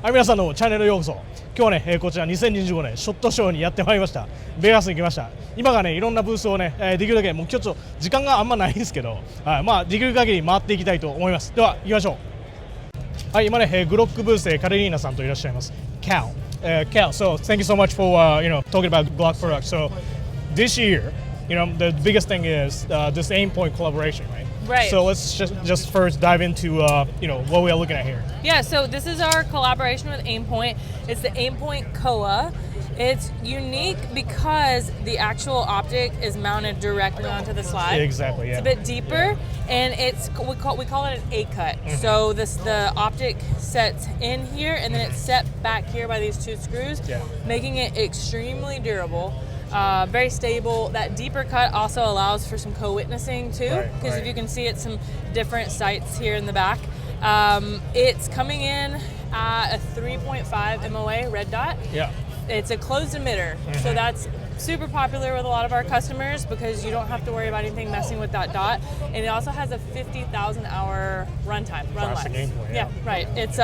はい、皆さんのチャンネルへようこそ。今日はね、こちら2025年ショットショーにやってまいりました。ベガスに来ました。今がね、いろんなブースをね、できるだけ、もう今日ちょっと時間があんまないんですけど、まあできる限り回っていきたいと思います。では行きましょう。はい、今ね、グロックブースでカレリーナさんといらっしゃいます。Cal, so thank you so much for talking about GLOCK products. So this year, the biggest thing is this Aimpoint collaboration, right? Right. So let's just first dive into what we are looking at here. Yeah, so this is our collaboration with Aimpoint. It's the Aimpoint Koa. It's unique because the actual optic is mounted directly onto the slide. Exactly, yeah. It's a bit deeper, and we call it an A-cut. Mm-hmm. So the optic sets in here, and then it's set back here by these two screws, making it extremely durable. Very stable. That deeper cut also allows for some co-witnessing too, because if you can see, it's some different sights here in the back. It's coming in at a 3.5 MOA red dot. Yeah. It's a closed emitter, so that's super popular with a lot of our customers because you don't have to worry about anything messing with that dot. And it also has a 50,000 hour run life. Yeah, right. It's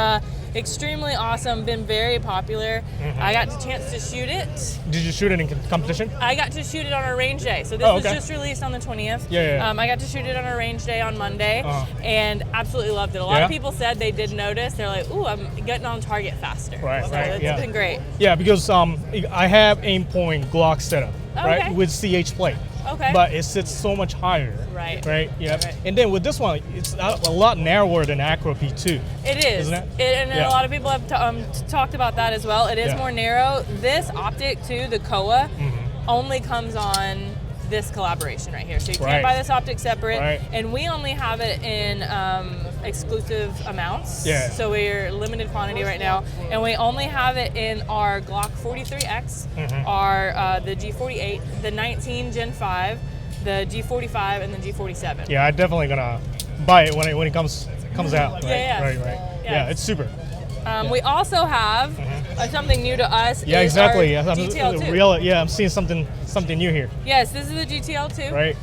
extremely awesome, been very popular. I got the chance to shoot it. Did you shoot it in competition? I got to shoot it on our range day. So this was just released on the 20th. Yeah. I got to shoot it on our range day on Monday and absolutely loved it. A lot of people said they did notice. They're like, ooh, I'm getting on target faster. Right, so it's been great. Yeah, because I have Aimpoint GLOCK setup, right, with CH plate. Okay. But it sits so much higher. Right. Yeah. Right. And then with this one, it's a lot narrower than Acro P2. It is. Isn't it? And a lot of people have talked about that as well. It is more narrow. This optic too, the Koa, only comes on this collaboration right here. So you can't buy this optic separate. And we only have it in exclusive amounts. Yeah. So we're limited quantity right now. And we only have it in our GLOCK 43X, our the G48, the 19 Gen 5, the G45, and the G47. Yeah, I'm definitely gonna buy it when it comes out. Right? Yeah. Yeah, it's super. We also have something new to us. Yeah, exactly. GTL2. I'm seeing something new here. Yes, this is the GTL2. Right.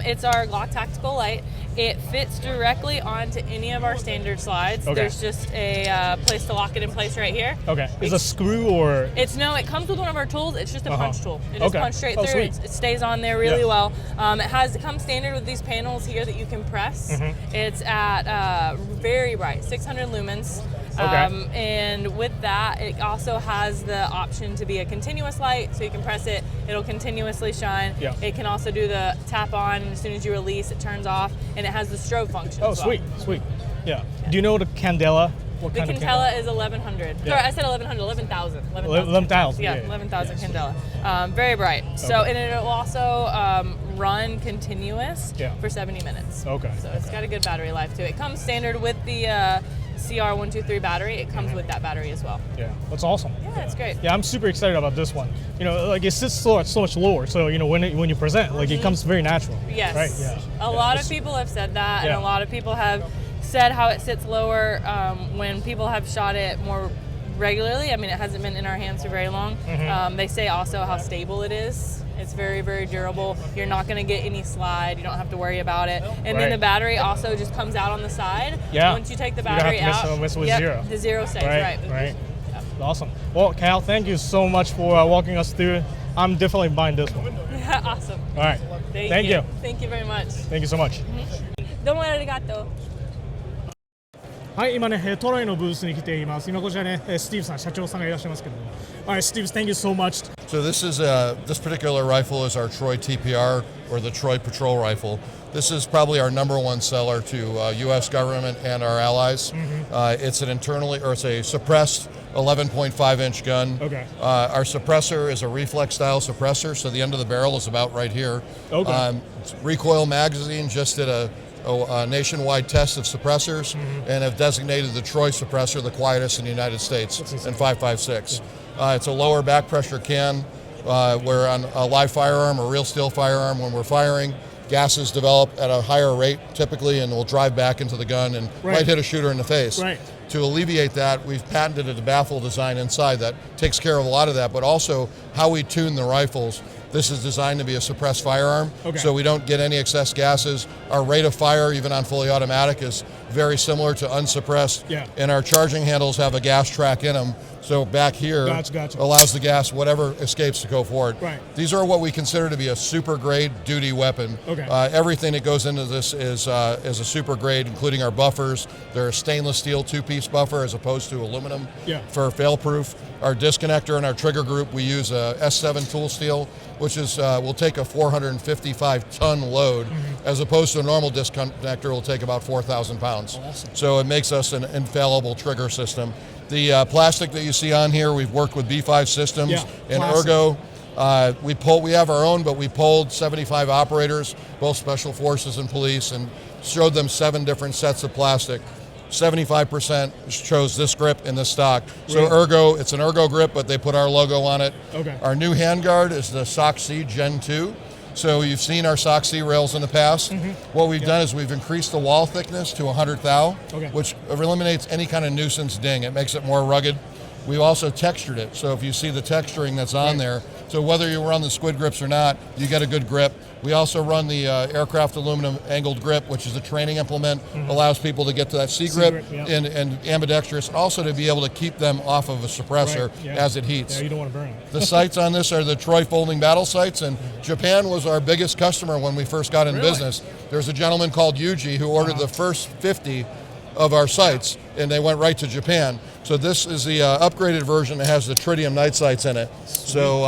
It's our GLOCK Tactical Light. It fits directly onto any of our standard slides. Okay. There's just a place to lock it in place right here. Okay. Is it a screw or? It comes with one of our tools. It's just a punch tool. It just punch straight through. Sweet. It stays on there really well. It comes standard with these panels here that you can press. It's at very bright, 600 lumens. And with that, it also has the option to be a continuous light, so you can press it, it'll continuously shine. Yeah. It can also do the tap on, and as soon as you release, it turns off, and it has the strobe function as well. Sweet. Yeah. Do you know the candela? What the kind candela is 1100. Yeah. Sorry, I said 1100, 11,000. 11,000. Yeah, 11,000 candela. Very bright. So, and it will also run continuous for 70 minutes. Okay. So it's got a good battery life too. It comes standard with the CR123 battery. It comes with that battery as well. Yeah, that's awesome. Yeah, it's great. Yeah, I'm super excited about this one. It sits so much lower, so when you present, it comes very natural. Yes. Right. Yeah. A lot of people have said that, and a lot of people have said how it sits lower when people have shot it more regularly. I mean, it hasn't been in our hands for very long. They say also how stable it is. It's very, very durable. You're not going to get any slide. You don't have to worry about it. And then the battery also just comes out on the side. Yeah. Once you take the battery out, mess with zero. The zero stays, right. Right. Awesome. Well, Cal, thank you so much for walking us through. I'm definitely buying this one. Awesome. All right. Thank you. Thank you very much. Thank you so much. どうもありがとう。はい、今ね、トロイのブースに来ています。今こちらね、スティーブさん、社長さんがいらっしゃいますけども。Alright, Steve, thank you so much. So this particular rifle is our Troy TPR, or the Troy Patrol Rifle. This is probably our #1 seller to U.S. government and our allies. It's a suppressed 11.5-inch gun. Okay. Our suppressor is a reflex-style suppressor, so the end of the barrel is about right here. Okay. Recoil Magazine just did a nationwide test of suppressors and have designated the Troy suppressor the quietest in the United States in 5.56. It's a lower back pressure can. Where on a live firearm or real steel firearm, when we're firing, gases develop at a higher rate typically and will drive back into the gun and might hit a shooter in the face. Right. To alleviate that, we've patented a baffle design inside that takes care of a lot of that, but also how we tune the rifles. This is designed to be a suppressed firearm, so we don't get any excess gases. Our rate of fire, even on fully automatic, is very similar to unsuppressed. Yeah. And our charging handles have a gas track in them. So back here Gotcha. allows the gas, whatever escapes, to go forward. Right. These are what we consider to be a super grade duty weapon. Okay. Everything that goes into this is a super grade, including our buffers. They're a stainless steel 2-piece buffer as opposed to aluminum for fail-proof. Our disconnector and our trigger group, we use a S7 tool steel, which is will take a 455-ton load, as opposed to a normal disconnector will take about 4,000 pounds. Awesome. So it makes us an infallible trigger system. The plastic that you see on here, we've worked with B5 Systems and plastic. Ergo. We have our own, but we polled 75 operators, both special forces and police, and showed them 7 different sets of plastic. 75% chose this grip in this stock. So Ergo, it's an Ergo grip, but they put our logo on it. Okay. Our new handguard is the SOC C Gen 2. So you've seen our SOC C rails in the past. What we've done is we've increased the wall thickness to 100 thou, which eliminates any kind of nuisance ding. It makes it more rugged. We've also textured it, so if you see the texturing that's on there, so whether you run the squid grips or not, you get a good grip. We also run the aircraft aluminum angled grip, which is a training implement, allows people to get to that C grip and ambidextrous, also to be able to keep them off of a suppressor as it heats. Yeah, you don't want to burn it. The sights on this are the Troy folding battle sights, and Japan was our biggest customer when we first got in business. There's a gentleman called Yuji who ordered the first 50 of our sights, and they went right to Japan. So this is the upgraded version that has the tritium night sights in it. So,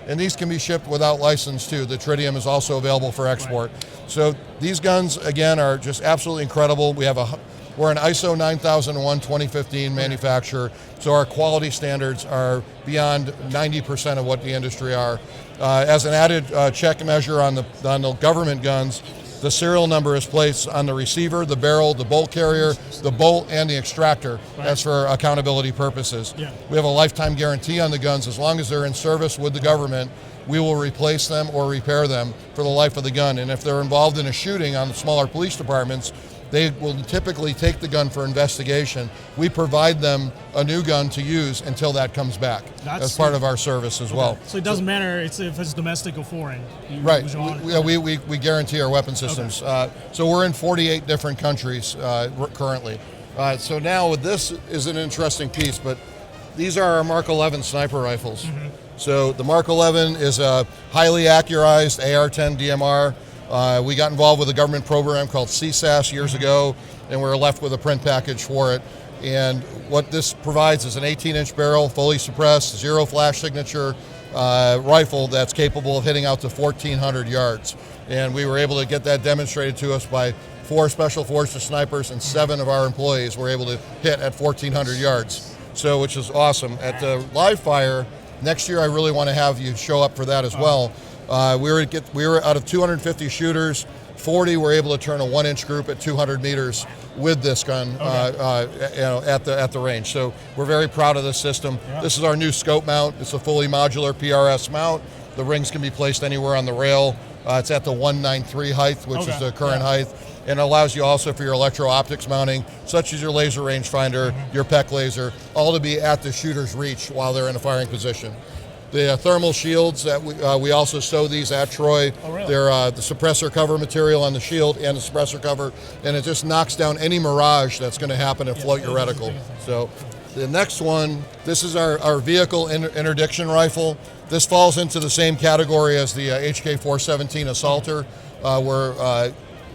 and these can be shipped without license too. The tritium is also available for export. So these guns, again, are just absolutely incredible. We're an ISO 9001 2015 manufacturer, so our quality standards are beyond 90% of what the industry are. As an added check measure on the government guns, the serial number is placed on the receiver, the barrel, the bolt carrier, the bolt, and the extractor. That's for accountability purposes. We have a lifetime guarantee on the guns. As long as they're in service with the government, we will replace them or repair them for the life of the gun. And if they're involved in a shooting on the smaller police departments, they will typically take the gun for investigation. We provide them a new gun to use until that comes back. That's part of our service as well. So it doesn't matter if it's domestic or foreign. Right. We guarantee our weapon systems. So we're in 48 different countries currently. So now this is an interesting piece, but these are our Mark 11 sniper rifles. So the Mark 11 is a highly accurized AR-10 DMR. We got involved with a government program called CSAS years ago, and we were left with a print package for it. And what this provides is an 18-inch barrel, fully suppressed, zero flash signature rifle that's capable of hitting out to 1,400 yards. And we were able to get that demonstrated to us by 4 Special Forces snipers, and 7 of our employees were able to hit at 1,400 yards. So, which is awesome. At the live fire, next year I really want to have you show up for that as well. We were out of 250 shooters, 40 were able to turn a 1-inch group at 200 meters with this gun at the range. So we're very proud of this system. This is our new scope mount. It's a fully modular PRS mount. The rings can be placed anywhere on the rail. It's at the 193 height, which is the current height, and it allows you also for your electro-optics mounting, such as your laser rangefinder, your PEC laser, all to be at the shooter's reach while they're in a firing position. The thermal shields that we also sew these at Troy. They're the suppressor cover material on the shield and the suppressor cover, and it just knocks down any mirage that's going to happen and float your reticle. So the next one, this is our vehicle interdiction rifle. This falls into the same category as the HK417 Assaulter.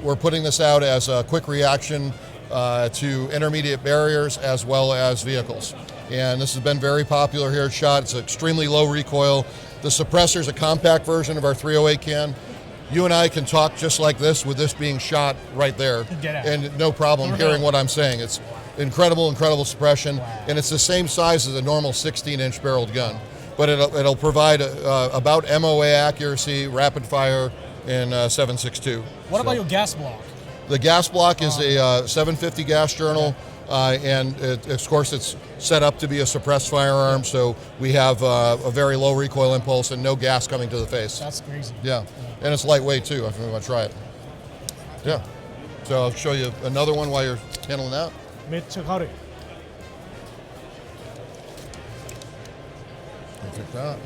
We're putting this out as a quick reaction to intermediate barriers as well as vehicles. And this has been very popular here at SHOT. It's extremely low recoil. The suppressor is a compact version of our 308 can. You and I can talk just like this with this being shot right there, and no problem hearing what I'm saying. It's incredible suppression, and it's the same size as a normal 16-inch barreled gun. But it'll provide about MOA accuracy, rapid fire, and 7.62. What about your gas block? The gas block is a 750 gas journal. And of course it's set up to be a suppressed firearm, so we have a very low recoil impulse and no gas coming to the face. That's crazy. Yeah, and it's lightweight too, if you want to try it. Yeah, so I'll show you another one while you're handling that. めっちゃ軽い。 Take that.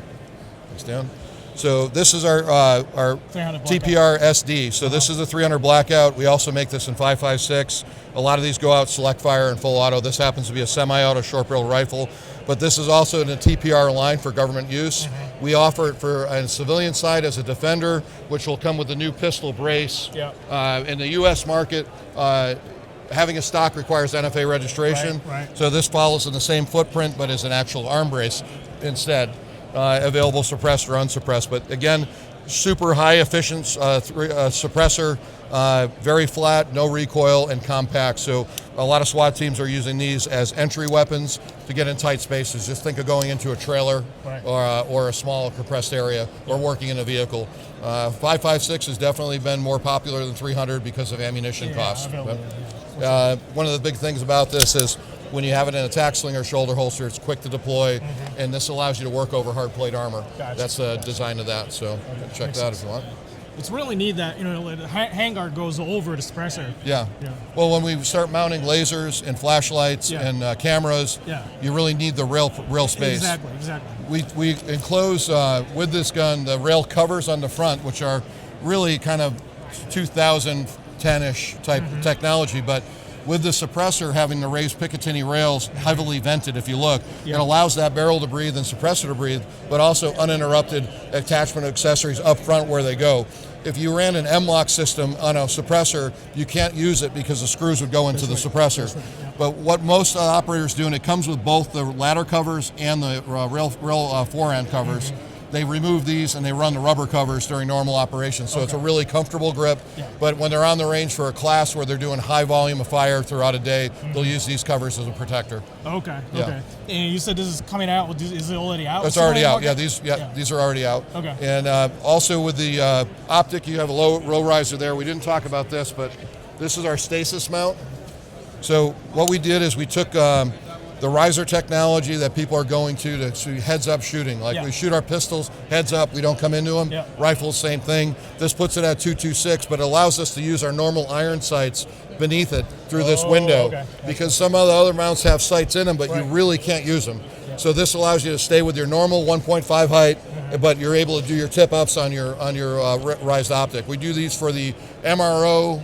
Thanks, Dan. So this is our TPR SD. So this is the 300 blackout. We also make this in 5.56. A lot of these go out select fire and full auto. This happens to be a semi-auto short-barrel rifle, but this is also in a TPR line for government use. We offer it for a civilian side as a Defender, which will come with a new pistol brace. In the U.S. market, having a stock requires NFA registration, so this follows in the same footprint, but is an actual arm brace instead, available suppressed or unsuppressed. But again, super high efficient suppressor, very flat, no recoil, and compact. So a lot of SWAT teams are using these as entry weapons to get in tight spaces. Just think of going into a trailer or a small compressed area or working in a vehicle. 5.56 has definitely been more popular than 300 because of ammunition costs. One of the big things about this is when you have it in a tack sling or shoulder holster, it's quick to deploy, and this allows you to work over hard plate armor. That's the design of that, so check that out if you want. It's really neat that the handguard goes over the suppressor. Well, when we start mounting lasers and flashlights and cameras, you really need the rail space. Exactly. We enclose with this gun the rail covers on the front, which are really kind of 2010-ish type technology, but with the suppressor having the raised Picatinny rails heavily vented, if you look, it allows that barrel to breathe and suppressor to breathe, but also uninterrupted attachment accessories up front where they go. If you ran an M-lock system on a suppressor, you can't use it because the screws would go into the suppressor. But what most operators do, and it comes with both the ladder covers and the rail forend covers, they remove these and they run the rubber covers during normal operations. So it's a really comfortable grip. But when they're on the range for a class where they're doing high volume of fire throughout a day, they'll use these covers as a protector. Okay. And you said this is coming out. Is it already out? It's already out. These are already out. And also with the optic, you have a low riser there. We didn't talk about this, but this is our stasis mount. So what we did is we took the riser technology that people are going to heads-up shooting. Like we shoot our pistols, heads up, we don't come into them. Rifles, same thing. This puts it at 2.26, but it allows us to use our normal iron sights beneath it through this window, because some of the other mounts have sights in them, but you really can't use them. So this allows you to stay with your normal 1.5 height, but you're able to do your tip-ups on your rised optic. We do these for the MRO,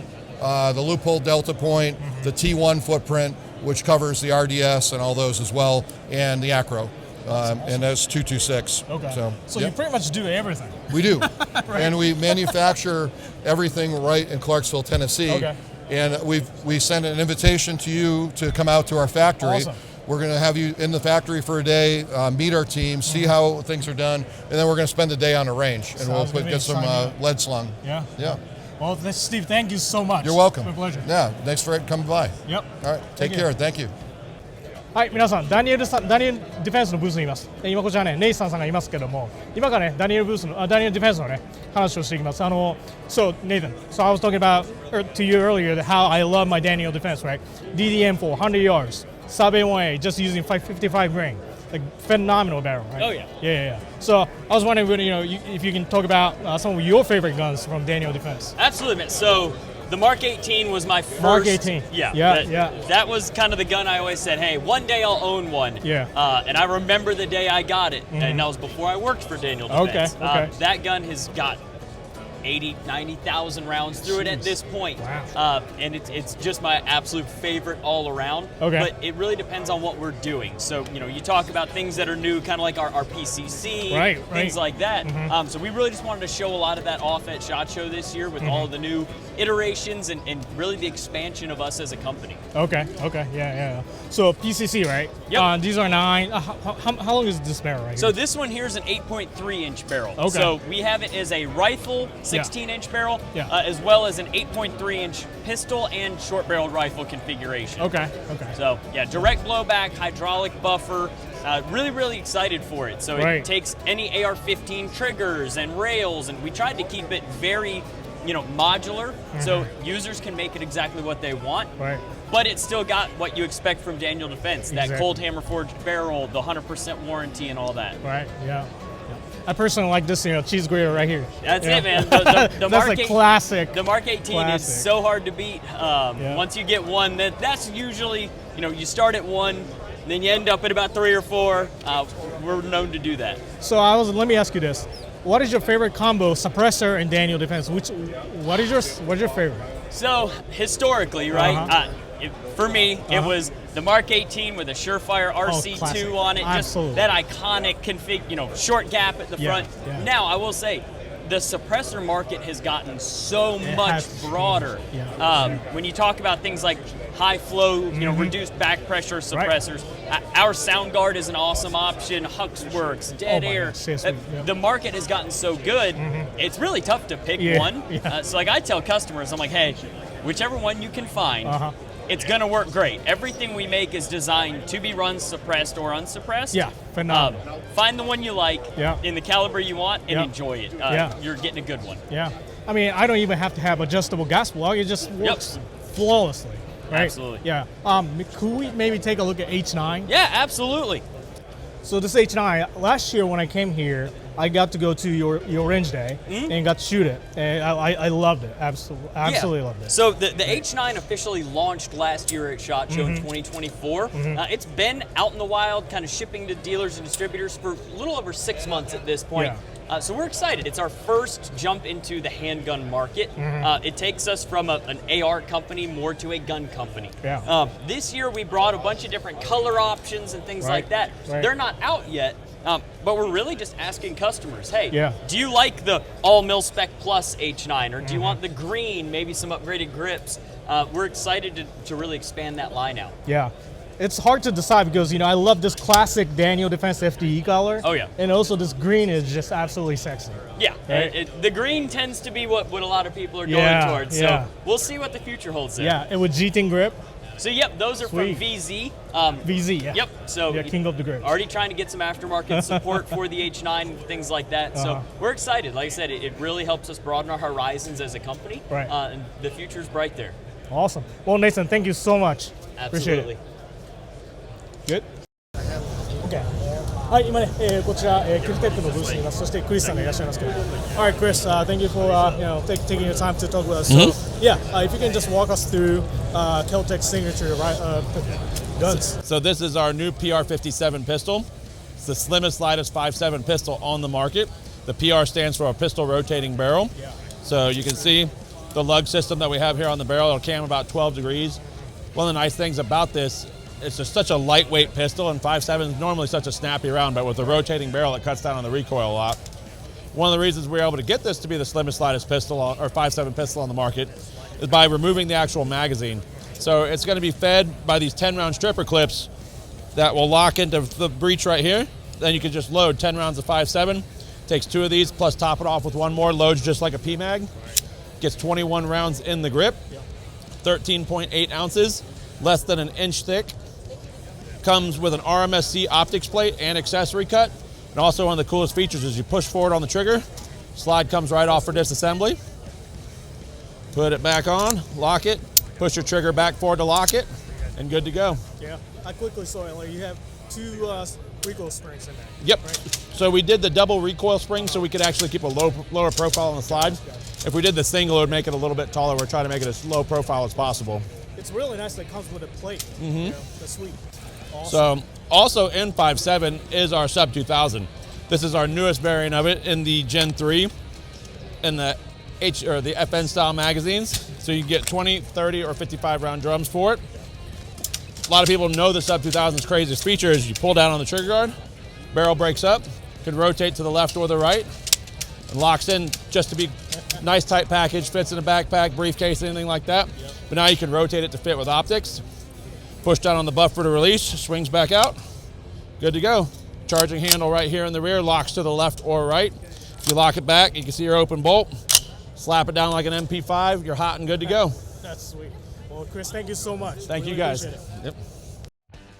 the loophole delta point, the T1 footprint, which covers the RDS and all those as well, and the acro, and that's 2.26. So you pretty much do everything. We do, and we manufacture everything right in Clarksville, Tennessee. And we send an invitation to you to come out to our factory. We're going to have you in the factory for a day, meet our team, see how things are done, and then we're going to spend the day on the range, and we'll get some lead slung. Well, Steve, thank you so much. You're welcome. My pleasure. Thanks for coming by. All right, take care. Thank you. はい、皆さん、ダニエルディフェンスのブースにいます。今こちらね、ネイサンさんがいますけども、今からね、ダニエルディフェンスのね、話をしていきます。So Nathan, so I was talking about to you earlier how I love my Daniel Defense, right? DDM for 100 yards, sub A1A, just using 555 grain. Like phenomenal barrel, right? Yeah. So I was wondering, if you can talk about some of your favorite guns from Daniel Defense. Absolutely, man. So the Mark 18 was my first. Mark 18. That was kind of the gun I always said, hey, one day I'll own one. And I remember the day I got it, and that was before I worked for Daniel Defense. That gun has got 80, 90,000 rounds through it at this point. And it's just my absolute favorite all around. But it really depends on what we're doing. So, you talk about things that are new, kind of like our PCC, things like that. So we really just wanted to show a lot of that off at ShotShow this year with all of the new iterations and really the expansion of us as a company. Yeah. So PCC, right? These are 9. How long is this barrel right here? So this one here is an 8.3-inch barrel. So we have it as a rifle 16-inch barrel, as well as an 8.3-inch pistol and short-barreled rifle configuration. So direct blowback, hydraulic buffer. Really, really excited for it. So it takes any AR-15 triggers and rails, and we tried to keep it very, modular, so users can make it exactly what they want. But it's still got what you expect from Daniel Defense, that cold hammer forged barrel, the 100% warranty, and all that. I personally like this, cheese grater right here. That's it, man. The That's a classic. The Mark 18 is so hard to beat. Once you get one, that's usually, you start at 1, then you end up at about 3 or 4. We're known to do that. So let me ask you this. What is your favorite combo, suppressor and Daniel Defense? What is your favorite? So historically, right? for me, it was the Mark 18 with a SureFire RC2 on it. Absolutely. Just that iconic config, short gap at the front. Yeah. Now, I will say, the suppressor market has gotten so much broader. When you talk about things like high flow, reduced back pressure suppressors, our SoundGuard is an awesome option. Hux works, Dead Air. The market has gotten so good, it's really tough to pick one. So like I tell customers, I'm like, hey, whichever one you can find, it's going to work great. Everything we make is designed to be run suppressed or unsuppressed. Yeah, phenomenal. Find the one you like in the caliber you want and enjoy it. You're getting a good one. Yeah. I mean, I don't even have to have adjustable gas plug. It just works flawlessly. Right? Absolutely. Yeah. Could we maybe take a look at H9? Yeah, absolutely. So this H9, last year when I came here, I got to go to your range day and got to shoot it, and I loved it. Absolutely loved it. So the H9 officially launched last year at SHOT Show in 2024. It's been out in the wild, kind of shipping to dealers and distributors for a little over 6 months at this point. So we're excited. It's our first jump into the handgun market. It takes us from an AR company more to a gun company. This year we brought a bunch of different color options and things like that. They're not out yet. But we're really just asking customers, hey, do you like the all mil-spec plus H9, or do you want the green, maybe some upgraded grips? We're excited to really expand that line out. Yeah. It's hard to decide because, I love this classic DanielDefense FDE color. Oh, yeah. And also this green is just absolutely sexy. Yeah. Right? The green tends to be what a lot of people are going towards. So we'll see what the future holds there. Yeah, and with G-Ting grip. So, yep, those are from VZ. VZ, yeah. Yep. So, king of the grips. Already trying to get some aftermarket support for the H9, things like that. So, we're excited. Like I said, it really helps us broaden our horizons as a company. And the future's bright there. Awesome. Well, Nathan, thank you so much. Absolutely. Appreciate it. Good? Okay. はい、今ね、こちら、KelTec のブースにいます。そしてクリスさんがいらっしゃいますけど。All right, Chris, thank you for taking your time to talk with us. So, yeah, if you can just walk us through KelTec's signature guns. So this is our new PR57 pistol. It's the slimmest, lightest 5.7 pistol on the market. The PR stands for a pistol rotating barrel. So you can see the lug system that we have here on the barrel. It'll cam about 12 degrees. One of the nice things about this, it's just such a lightweight pistol, and 5.7 is normally such a snappy round, but with the rotating barrel, it cuts down on the recoil a lot. One of the reasons we were able to get this to be the slimmest, lightest pistol, or 5.7 pistol on the market, is by removing the actual magazine. So it's going to be fed by these 10-round stripper clips that will lock into the breech right here. Then you can just load 10 rounds of 5.7. Takes 2 of these, plus top it off with 1 more, loads just like a PMag. Gets 21 rounds in the grip, 13.8 ounces, less than an inch thick. Comes with an RMSC optics plate and accessory cut. And also one of the coolest features is you push forward on the trigger, slide comes right off for disassembly. Put it back on, lock it, push your trigger back forward to lock it, and good to go. Yeah, I quickly saw it. Like you have 2 recoil springs in there. Yep. So we did the double recoil spring so we could actually keep a lower profile on the slide. If we did the single, it would make it a little bit taller. We're trying to make it as low profile as possible. It's really nice that it comes with a plate. That's sweet. Awesome. So also in 5.7 is our Sub 2000. This is our newest variant of it in the Gen 3 in the the FN style magazines. So you get 20, 30, or 55 round drums for it. A lot of people know the Sub 2000's craziest feature is you pull down on the trigger guard, barrel breaks up, can rotate to the left or the right, and locks in just to be nice tight package, fits in a backpack, briefcase, anything like that. But now you can rotate it to fit with optics. Push down on the buffer to release, swings back out, good to go. Charging handle right here in the rear, locks to the left or right. If you lock it back, you can see your open bolt. Slap it down like an MP5, you're hot and good to go. That's sweet. Well, Chris, thank you so much. Thank you guys. Yep.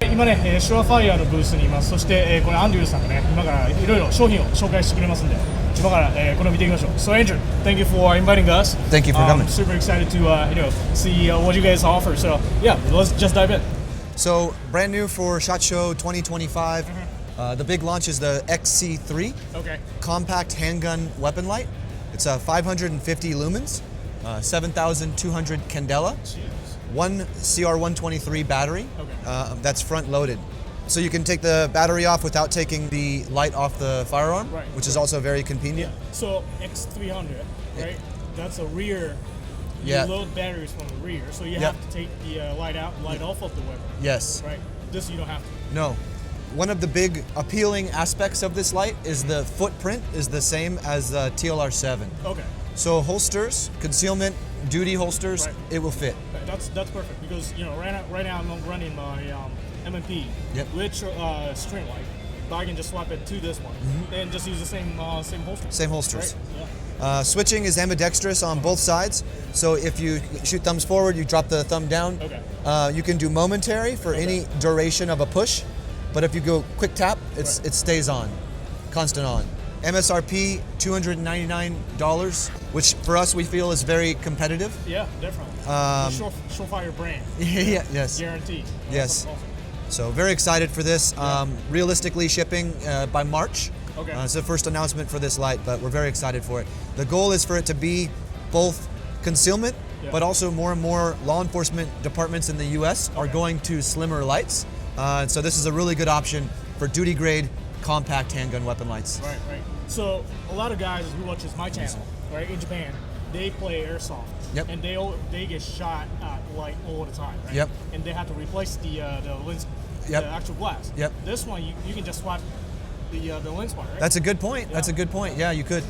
今ね、SureFire のブースにいます。そして、これアンドリューさんがね、今からいろいろ商品を紹介してくれますんで、今から、これを見ていきましょう。So Andrew, thank you for inviting us. Thank you for coming. Super excited to see what you guys offer. So yeah, let's just dive in. So brand new for SHOT Show 2025. The big launch is the XC3. Okay. Compact handgun weapon light. It's 550 lumens, 7,200 candela. Jeez. 1 CR123 battery. Okay. That's front loaded. So you can take the battery off without taking the light off the firearm, which is also very convenient. Yeah. So X300, right? That's a rear you load batteries from the rear, so you have to take the light off of the weapon. Yes. Right. This you don't have to. No. One of the big appealing aspects of this light is the footprint is the same as the TLR7. Okay. So holsters, concealment, duty holsters, it will fit. That's perfect because right now I'm running my MMP with string light, but I can just swap it to this one and just use the same holster. Same holsters. Right? Yeah. Switching is ambidextrous on both sides. So if you shoot thumbs forward, you drop the thumb down. Okay. You can do momentary for any duration of a push, but if you go quick tap, it stays on, constant on. MSRP $299, which for us we feel is very competitive. Yeah, definitely. SureFire brand. Yes. Guaranteed. Yes. So very excited for this. Realistically shipping by March. Okay. It's the first announcement for this light, but we're very excited for it. The goal is for it to be both concealment, but also more and more law enforcement departments in the U.S. are going to slimmer lights. So this is a really good option for duty grade compact handgun weapon lights. Right. So a lot of guys who watches my channel, right, in Japan, they play airsoft. Yep. And they get shot at light all the time, right? Yep. And they have to replace the lens, the actual glass. Yep. This one you can just swap the lens part, right? That's a good point. That's a good point. Yeah, you could.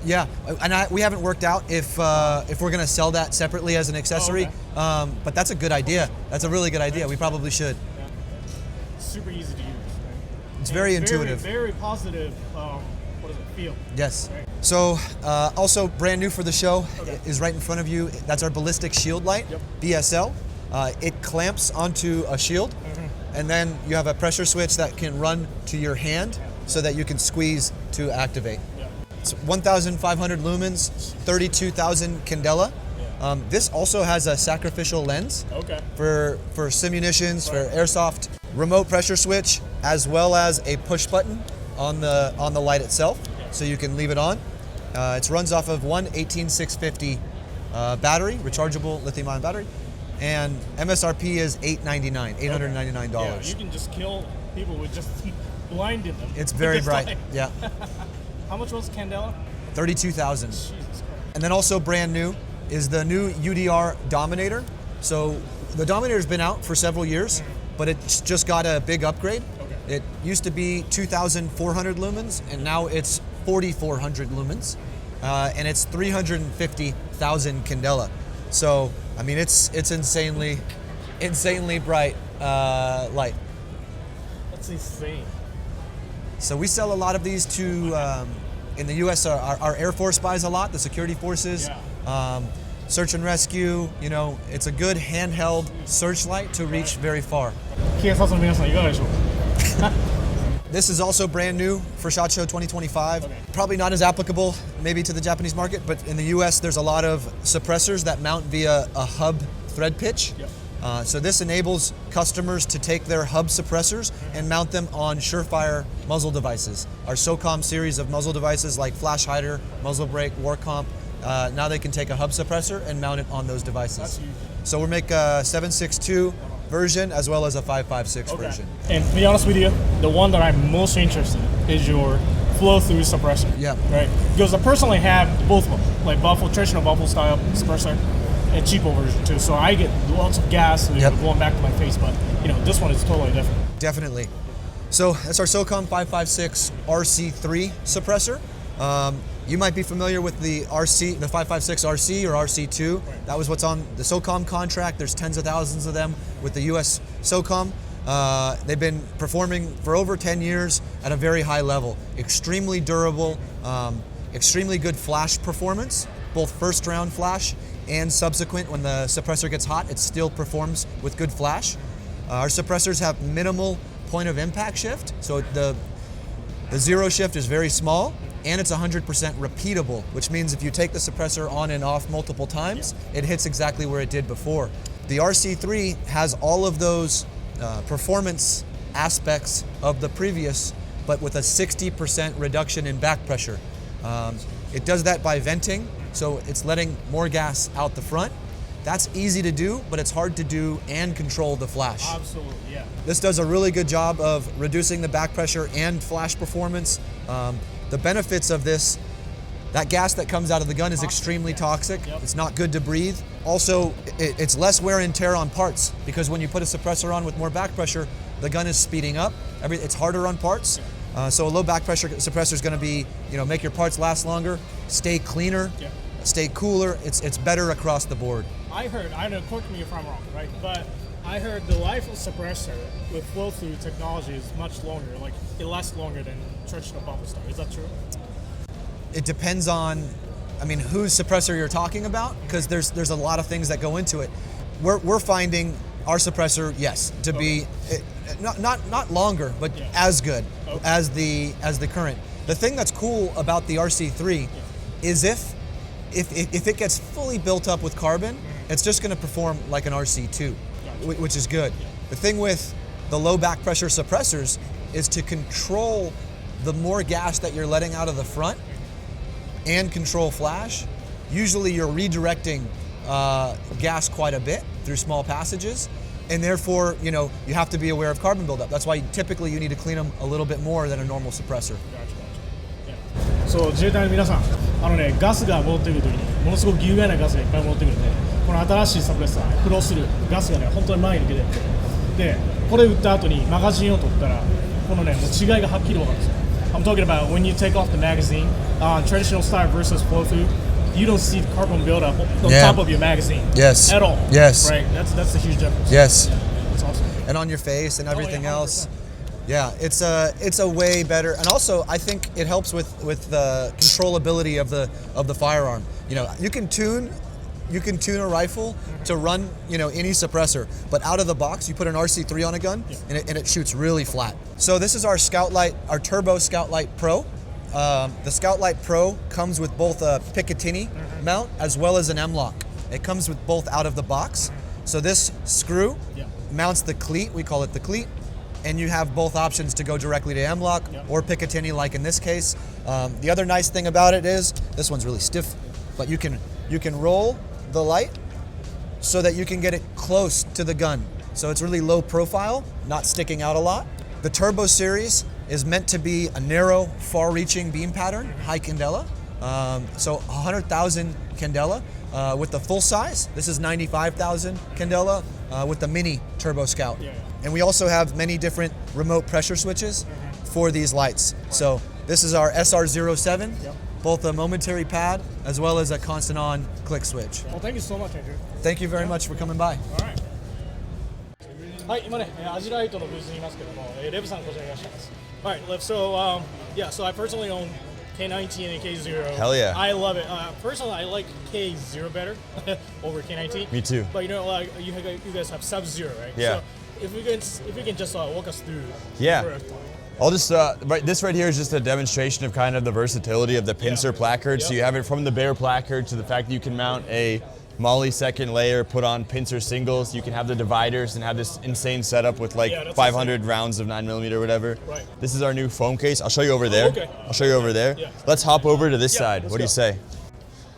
Yeah, and we haven't worked out if we're going to sell that separately as an accessory, but that's a good idea. That's a really good idea. We probably should. Yeah. Super easy to use. Right? It's very intuitive. Very positive. Feel. Yes. Right. So also brand new for the show is right in front of you. That's our ballistic shield light, BSL. It clamps onto a shield, and then you have a pressure switch that can run to your hand so that you can squeeze to activate. It's 1,500 lumens, 32,000 candela. This also has a sacrificial lens for simunitions, for airsoft. Remote pressure switch, as well as a push button on the light itself, so you can leave it on. It runs off of one 18650 battery, rechargeable lithium-ion battery, and MSRP is $899. Yeah, you can just kill people with just blinding them. It's very bright. Yeah. How much was Candela? 32,000. Jesus Christ. And then also brand new is the new UDR Dominator. So the Dominator's been out for several years, but it's just got a big upgrade. It used to be 2,400 lumens, and now it's 4,400 lumens, and it's 350,000 candela. So I mean, it's insanely bright light. That's insane. So we sell a lot of these to, in the U.S., our Air Force buys a lot, the security forces, search and rescue. It's a good handheld searchlight to reach very far. This is also brand new for SHOT Show 2025. Probably not as applicable maybe to the Japanese market, but in the US there's a lot of suppressors that mount via a hub thread pitch. So this enables customers to take their hub suppressors and mount them on SureFire muzzle devices. Our SOCOM series of muzzle devices like Flash Hider, Muzzle Brake, War Comp, now they can take a hub suppressor and mount it on those devices. So we'll make a 7.62 version as well as a 5.56 version. And to be honest with you, the one that I'm most interested in is your flow-through suppressor. Yeah. Right? Because I personally have both of them, like traditional Buffalo style suppressor and cheapo version too. So I get lots of gas going back to my face, but this one is totally different. Definitely. So that's our SOCOM 5.56 RC3 suppressor. You might be familiar with the RC, the 5.56 RC or RC2. That was what's on the SOCOM contract. There's tens of thousands of them with the US SOCOM. They've been performing for over 10 years at a very high level. Extremely durable, extremely good flash performance, both first round flash and subsequent. When the suppressor gets hot, it still performs with good flash. Our suppressors have minimal point of impact shift, so the zero shift is very small, and it's 100% repeatable, which means if you take the suppressor on and off multiple times, it hits exactly where it did before. The RC3 has all of those performance aspects of the previous, but with a 60% reduction in back pressure. It does that by venting, so it's letting more gas out the front. That's easy to do, but it's hard to do and control the flash. Absolutely, yeah. This does a really good job of reducing the back pressure and flash performance. The benefits of this That gas that comes out of the gun is extremely toxic. It's not good to breathe. Also, it's less wear and tear on parts because when you put a suppressor on with more back pressure, the gun is speeding up. It's harder on parts. So a low back pressure suppressor is going to be, make your parts last longer, stay cleaner, stay cooler. It's better across the board. I don't correct me if I'm wrong, right? But I heard the life of suppressor with flow-through technology is much longer. Like it lasts longer than traditional bumper stock. Is that true? It depends on, whose suppressor you're talking about, because there's a lot of things that go into it. We're finding our suppressor, yes, to be not longer, but as good as the current. The thing that's cool about the RC3 is if it gets fully built up with carbon, it's just going to perform like an RC2, which is good. The thing with the low back pressure suppressors is to control the more gas that you're letting out of the front and control flash. Usually you're redirecting gas quite a bit through small passages, and therefore you have to be aware of carbon buildup. That's why typically you need to clean them a little bit more than a normal suppressor. そう、自衛隊の皆さん、ガスが戻ってくるときにものすごく有害なガスがいっぱい戻ってくるんで、この新しいサプレッサー、フローするガスがね、本当に前に出てるんで、これ撃った後にマガジンを取ったら、このね、もう違いがはっきり分かるんですよ。I'm talking about when you take off the magazine, traditional style versus flow through, you don't see the carbon buildup on top of your magazine. Yes. At all. Yes. Right. That's the huge difference. Yes. That's awesome. And on your face and everything else. Yeah, it's a way better, and also I think it helps with the controllability of the firearm. You can tune a rifle to run any suppressor, but out of the box you put an RC3 on a gun and it shoots really flat. So this is our Scoutlight, our Turbo Scoutlight Pro. The Scoutlight Pro comes with both a Picatinny mount as well as an M-lock. It comes with both out of the box. So this screw mounts the cleat, we call it the cleat, and you have both options to go directly to M-lock or Picatinny like in this case. The other nice thing about it is, this one's really stiff, but you can roll the light so that you can get it close to the gun. So it's really low profile, not sticking out a lot. The Turbo series is meant to be a narrow, far-reaching beam pattern, high candela. So 100,000 candela. With the full size, this is 95,000 candela with the mini Turbo Scout. And we also have many different remote pressure switches for these lights. So this is our SR07, both a momentary pad as well as a constant on click switch. Well, thank you so much, Andrew. Thank you very much for coming by. All right. はい、今ね、アジライトのブースにいますけども、レブさんこちらにいらっしゃいます。All right, so so I personally own K19 and K0. Hell yeah. I love it. Personally, I like K0 better over K19. Me too. But like you guys have Sub-Zero, right? Yeah. So if we can just walk us through. Yeah. I'll just, this right here is just a demonstration of kind of the versatility of the pincer placard. So you have it from the bare placard to the fact that you can mount a Molly second layer, put on pincer singles. You can have the dividers and have this insane setup with like 500 insane rounds of 9mm or whatever. Right. This is our new foam case. I'll show you over there. Okay. I'll show you over there. Yeah. Let's hop over to this side. What do you say?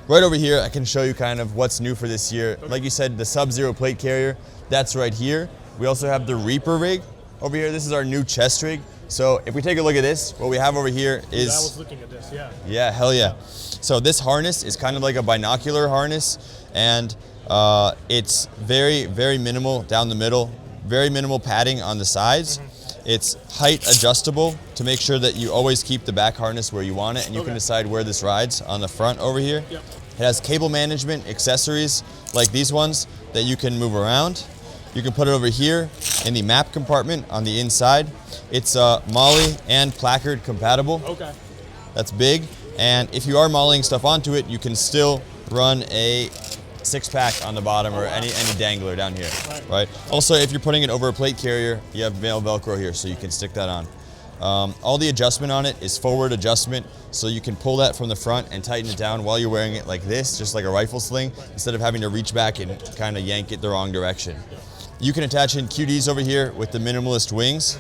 Right over here, I can show you kind of what's new for this year. Okay. Like you said, the Sub-Zero plate carrier, that's right here. We also have the Reaper rig over here. This is our new chest rig. So if we take a look at this, what we have over here is... I was looking at this, yeah. Yeah, hell yeah. So this harness is kind of like a binocular harness, and it's very, very minimal down the middle, very minimal padding on the sides. It's height adjustable to make sure that you always keep the back harness where you want it, and you can decide where this rides on the front over here. Yep. It has cable management accessories like these ones that you can move around. You can put it over here in the map compartment on the inside. It's Molly and placard compatible. Okay. That's big. And if you are mollying stuff onto it, you can still run a 6-pack on the bottom or any dangler down here, right? Also, if you're putting it over a plate carrier, you have male Velcro here, so you can stick that on. All the adjustment on it is forward adjustment, so you can pull that from the front and tighten it down while you're wearing it like this, just like a rifle sling, instead of having to reach back and kind of yank it the wrong direction. You can attach in QDs over here with the minimalist wings.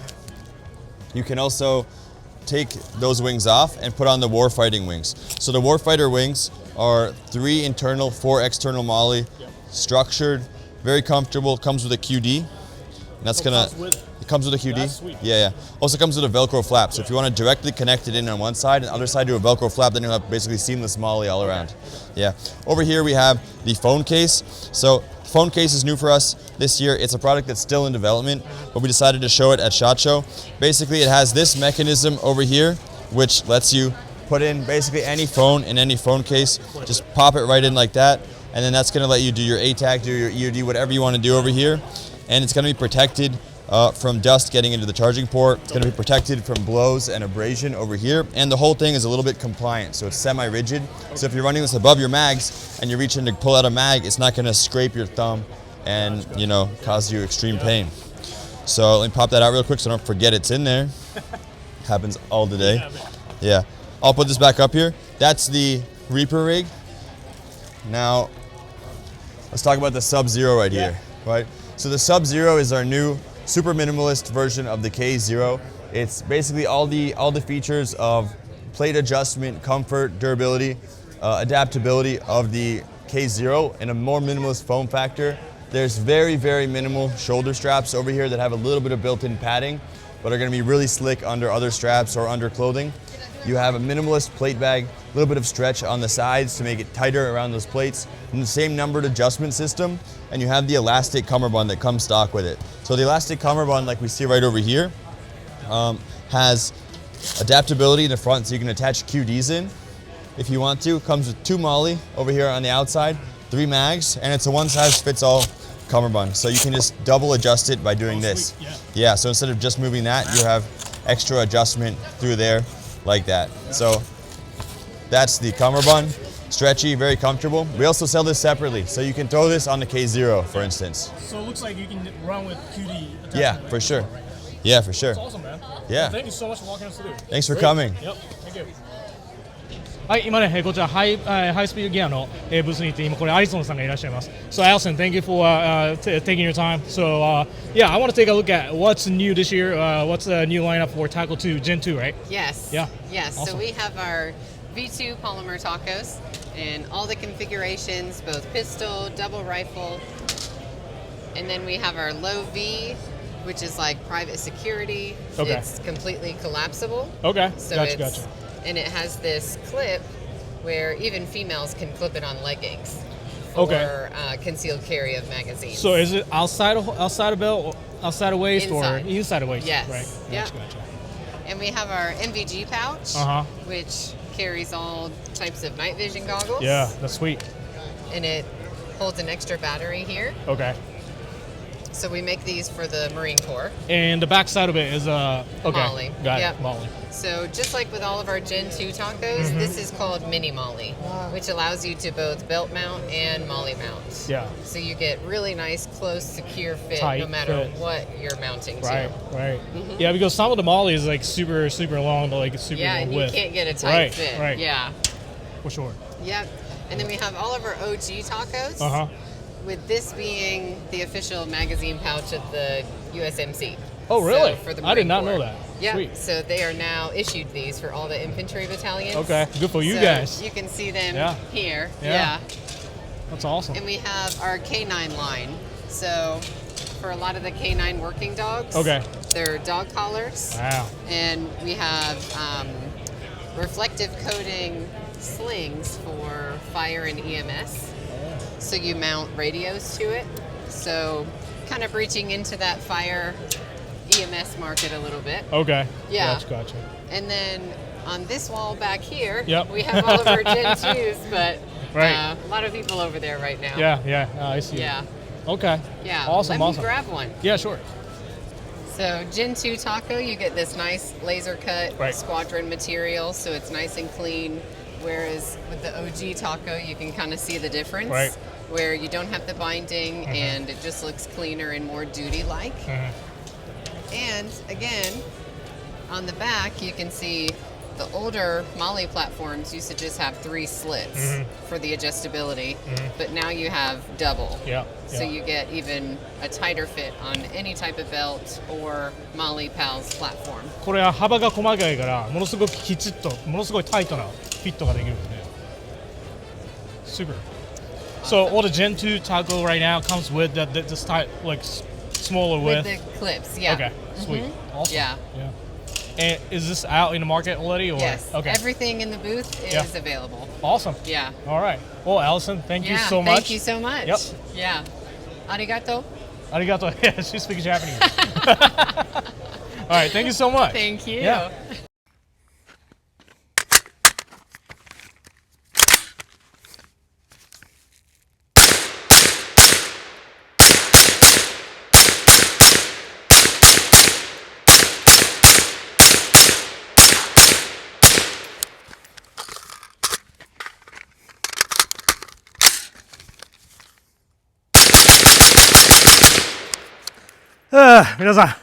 You can also take those wings off and put on the warfighting wings. So the warfighter wings are 3 internal, 4 external Molly, structured, very comfortable, comes with a QD. that's gonna. It comes with a QD. Yeah. Also comes with a Velcro flap. So if you want to directly connect it in on one side and the other side to a Velcro flap, then you'll have basically seamless molly all around. Yeah. Over here we have the phone case. So phone case is new for us this year. It's a product that's still in development, but we decided to show it at Shotshow. Basically, it has this mechanism over here, which lets you put in basically any phone in any phone case. Just pop it right in like that, and then that's going to let you do your ATAC, do your EOD, whatever you want to do over here. And it's going to be protected from dust getting into the charging port. It's going to be protected from blows and abrasion over here. And the whole thing is a little bit compliant, so it's semi-rigid. So if you're running this above your mags and you're reaching to pull out a mag, it's not going to scrape your thumb and, you know, cause you extreme pain. So let me pop that out real quick so I don't forget it's in there. Happens all the day. Yeah. I'll put this back up here. That's the Reaper rig. Now, let's talk about the Sub-Zero right here, right? So the Sub-Zero is our new super minimalist version of the K0. It's basically all the features of plate adjustment, comfort, durability, adaptability of the K0 in a more minimalist foam factor. There's very, very minimal shoulder straps over here that have a little bit of built-in padding, but are going to be really slick under other straps or under clothing. You have a minimalist plate bag, a little bit of stretch on the sides to make it tighter around those plates, and the same numbered adjustment system, and you have the elastic cummerbund that comes stock with it. So the elastic cummerbund, like we see right over here, has adaptability in the front, so you can attach QDs in if you want to. It comes with 2 molly over here on the outside, 3 mags, and it's a one-size-fits-all cummerbund. So you can just double adjust it by doing this. Yeah, so instead of just moving that, you have extra adjustment through there like that. So that's the cummerbund. Stretchy, very comfortable. We also sell this separately, so you can throw this on the K0, for instance. So it looks like you can run with QD attachment. Yeah, for sure. Yeah, for sure. That's awesome, man. Yeah. Well, thank you so much for walking us through. Thanks for coming. Yep, thank you. はい、今ね、こちらハイスピードギアのブースに行って、今これアリソンさんがいらっしゃいます。So Alison, thank you for taking your time. So yeah, I want to take a look at what's new this year. What's the new lineup for Tackle 2 Gen 2, right? Yes. Yeah. Yes. Awesome. So we have our V2 polymer tacos and all the configurations, both pistol, double rifle, and then we have our low V, which is like private security. Okay. It's completely collapsible. Okay. So Gotcha. And it has this clip where even females can clip it on leggings for concealed carry of magazines. So is it outside of belt, outside of waist, Inside. or inside of waist? Yes. Right. Yep. Gotcha. And we have our MVG pouch, which carries all types of night vision goggles. Yeah, that's sweet. And it holds an extra battery here. Okay. So we make these for the Marine Corps. And the back side of it is Molly. Got Yep. it. Molly. So just like with all of our Gen 2 tacos, this is called mini Molly, which allows you to both belt mount and Molly mount. Yeah. So you get really nice, close, secure fit Tight no matter fit. what you're mounting to. Right. Yeah, because some of the Molly is like super long, but like super Yeah, long and width. you can't get a tight fit. Right. Yeah. For sure. Yep. And then we have all of our OG tacos. With this being the official magazine pouch of the USMC. Oh, really? So for the I did Marine not Corps. know that. Yeah. Sweet. So they are now issued these for all the infantry battalions. Okay. Good for you So guys. You can see them here. Yeah. That's awesome. And we have our K9 line. So for a lot of the K9 working dogs, they're dog collars. Wow. And we have reflective coating slings for fire and EMS. So you mount radios to it. So kind of reaching into that fire EMS market a little bit. Okay. Yeah. Gotcha. And then on this wall back here, Yep. we have all of our Gen 2s, but Right. a lot of people over there right now. Yeah. I see. Yeah. Okay. Yeah. Awesome. Let me grab one. Yeah, sure. So Gen 2 taco, you get this nice laser cut squadron material, so it's nice and clean. Whereas with the OG taco, you can kind of see the difference. Right. Where you don't have the binding and it just looks cleaner and more duty-like. And again, on the back, you can see the older Molly platforms used to just have 3 slits for the adjustability, but now you have double. So you get even a tighter fit on any type of belt or Molly Pals platform. これは幅が細かいからものすごくきちっとものすごいタイトなフィットができるんで。Super. So all the Gen 2 taco right now comes with this type like smaller with width. the clips. Yeah. Okay, sweet. Awesome. Yeah. And is this out in the market already? Or? Yes. Okay. Everything in the booth is available. Awesome. Yeah. All right. Well, Allison, thank you so much. Thank you so much. Yep. Yeah. Arigato. Arigato. Yeah, she speaks Japanese. All right. Thank you so much. Thank you. Yeah.皆さ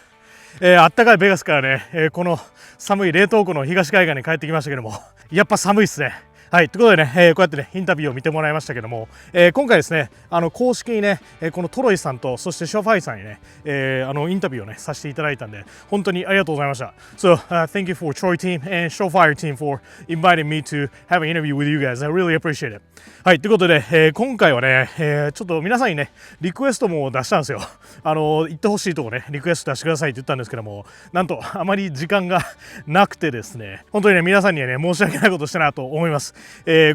ん、あったかいベガスからね、この寒い冷凍庫の東海岸に帰ってきましたけども、やっぱ寒いっすね。はい、ということでね、こうやってねインタビューを見てもらいましたけども、今回ですね公式にねこのトロイさんとそしてショファイさんにね、インタビューをねさせていただいたんで本当にありがとうございました。So, thank you for Troy team and SureFire team for inviting me to have an interview with you guys. I really appreciate it. はい、ということで、今回はね、ちょっと皆さんにねリクエストも出したんですよ。行ってほしいとこねリクエスト出してくださいって言ったんですけども、なんとあまり時間がなくてですね、本当にね皆さんにはね申し訳ないことをしたなと思います。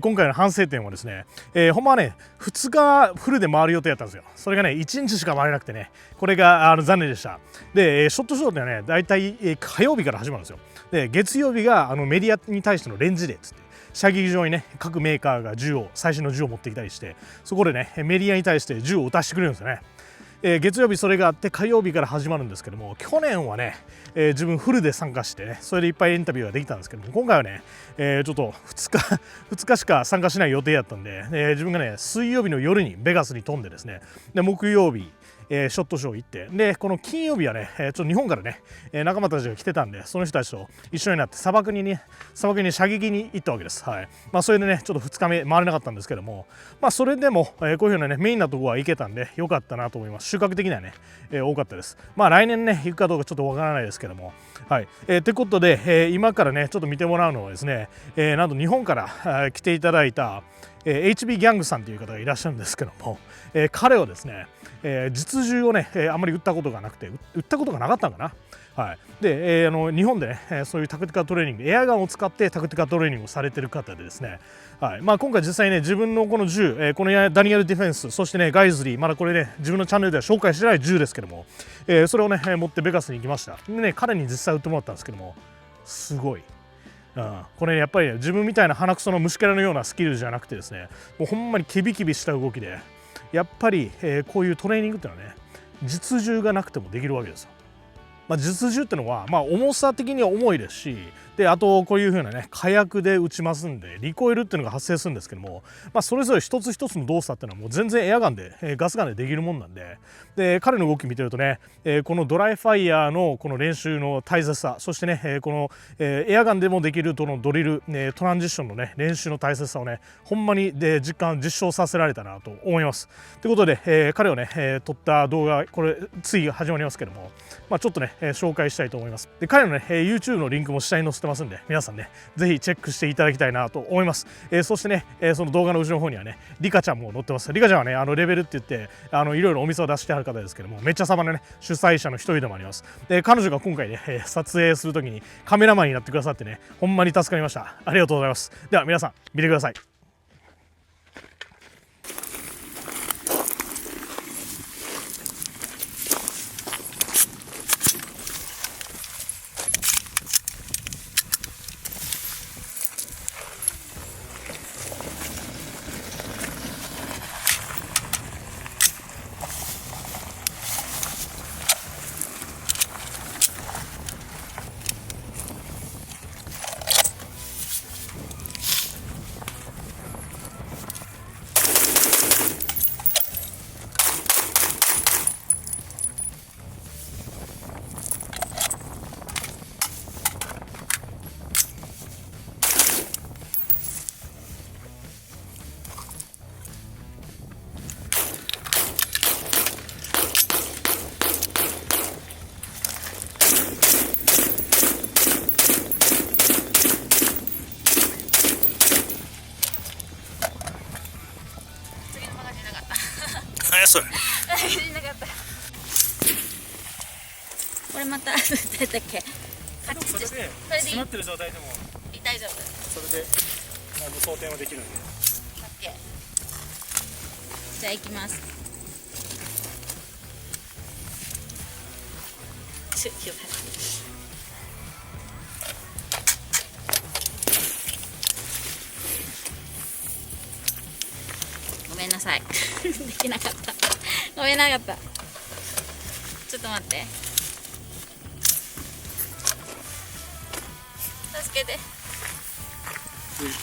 今回の反省点はですね、ほんまはね2日フルで回る予定だったんですよ。それがね1日しか回れなくてね、これが残念でした。でショットショーってねだいたい火曜日から始まるんですよ。で月曜日がメディアに対してのレンジデーっつって、射撃場にね各メーカーが最新の銃を持ってきたりして、そこでねメディアに対して銃を撃たせてくれるんですよね。月曜日それがあって火曜日から始まるんですけども、去年はね、自分フルで参加してねそれでいっぱいインタビューができたんですけども、今回はね、ちょっと2日しか参加しない予定だったんで、自分がね水曜日の夜にベガスに飛んでですね、で木曜日ショットショー行って、でこの金曜日はねちょっと日本からね仲間たちが来てたんで、その人たちと一緒になって砂漠に射撃に行ったわけです。はい。それでねちょっと2日目回れなかったんですけども、それでもこういうふうなねメインなところは行けたんで良かったなと思います。収穫的にはね、多かったです。来年ね行くかどうかちょっとわからないですけども、はい。ってことで、今からねちょっと見てもらうのはですね、なんと日本から来ていただいたHB ギャングさんという方がいらっしゃるんですけども、彼はですね、実銃をね、あんまり撃ったことがなくて、撃ったことがなかったんかな。はい、で、日本でね、そういうタクティカルトレーニング、エアガンを使ってタクティカルトレーニングをされてる方でですね、はい、今回実際ね、自分のこの銃、このダニエルディフェンス、そしてね、ガイズリー、まだこれね、自分のチャンネルでは紹介してない銃ですけども、それをね、持ってベガスに行きました。でね、彼に実際撃ってもらったんですけども、すごい。これ、ね、やっぱり、ね、自分みたいな鼻くその虫けらのようなスキルじゃなくてですね、もうほんまにキビキビした動きで、やっぱり、こういうトレーニングっていうのはね、実銃がなくてもできるわけですよ。実銃っていうのは、重さ的には重いですし、であとこういう風なね火薬で撃ちますんでリコイルっていうのが発生するんですけども、それぞれ一つ一つの動作っていうのはもう全然エアガンで、ガスガンでできるもんなんで、彼の動き見てるとね、このドライファイヤーのこの練習の大切さ、そしてね、この、エアガンでもできるとのドリル、トランジションのね練習の大切さをねほんまに実証させられたなと思います。ということで、彼をね、撮った動画、これ次始まりますけども、ちょっとね、紹介したいと思います。で彼のね、YouTube のリンクも下に載せてますんで、皆さんねぜひチェックしていただきたいなと思います。そしてね、その動画の後ろの方にはねリカちゃんも載ってます。リカちゃんはねレベルって言っていろいろお店を出してある方ですけども、めっちゃサバのね主催者の一人でもあります。で彼女が今回ね撮影するときにカメラマンになってくださってね、ほんまに助かりました。ありがとうございます。では皆さん見てください。何やそれ。なかった。これまた誰だっけ？カチッとそれでそれでいい詰まってる状態でも大丈夫。それで装填はできるんで。オッケー。じゃあ行きます。やばい。ごめんなさい。できなかった。ごめんなかった。ちょっと待って。助けて。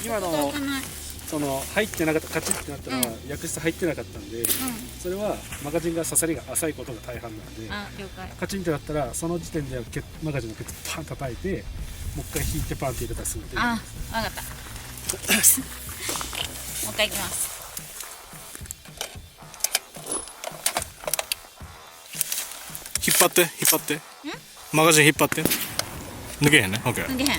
今の届かない。その入ってなかったカチッってなったのは薬室入ってなかったんで、それはマガジンが刺さりが浅いことが大半なんで、あ、了解。カチンってなったらその時点ではマガジンのケツパン叩いてもう一回引いてパンって入れたらすぐ出る。あ、わかった。もう一回行きます。引っ張って。マガジン引っ張って。抜けへんね。オッケー。抜けへん。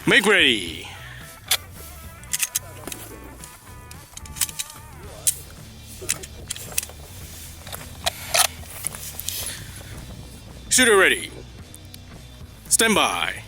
Make ready. Shooter ready. Stand by.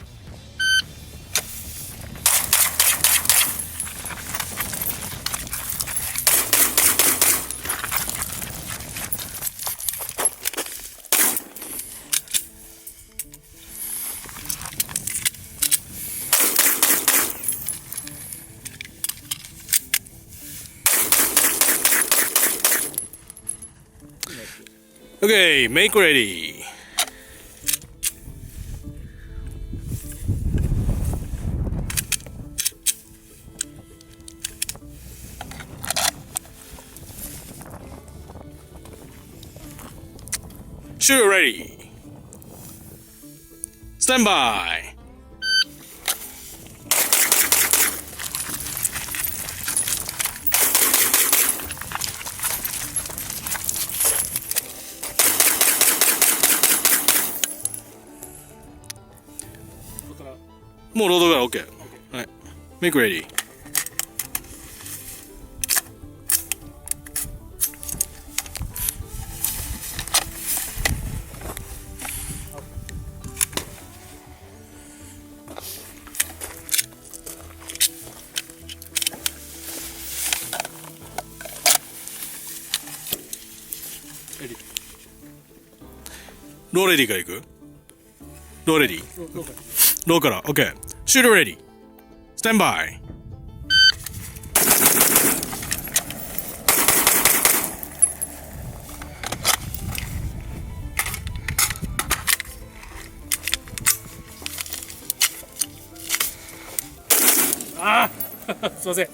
Okay, make ready. Shooter ready. Stand by. More loadが OK。はい。Make ready。ローレディからいく？ローレディ？ローから、OK。Shooter ready. Stand by. Ah! すいません。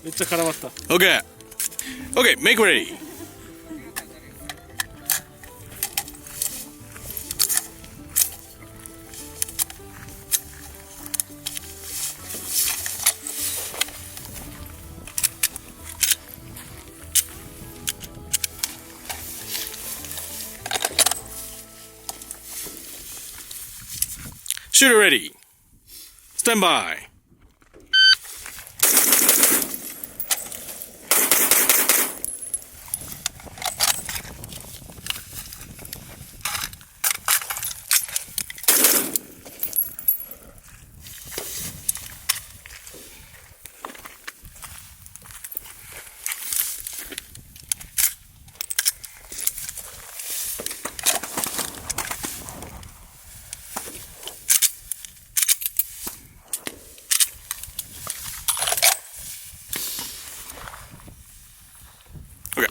めっちゃ絡まった。OK。OK, make ready. Shooter ready. Stand by. Okay.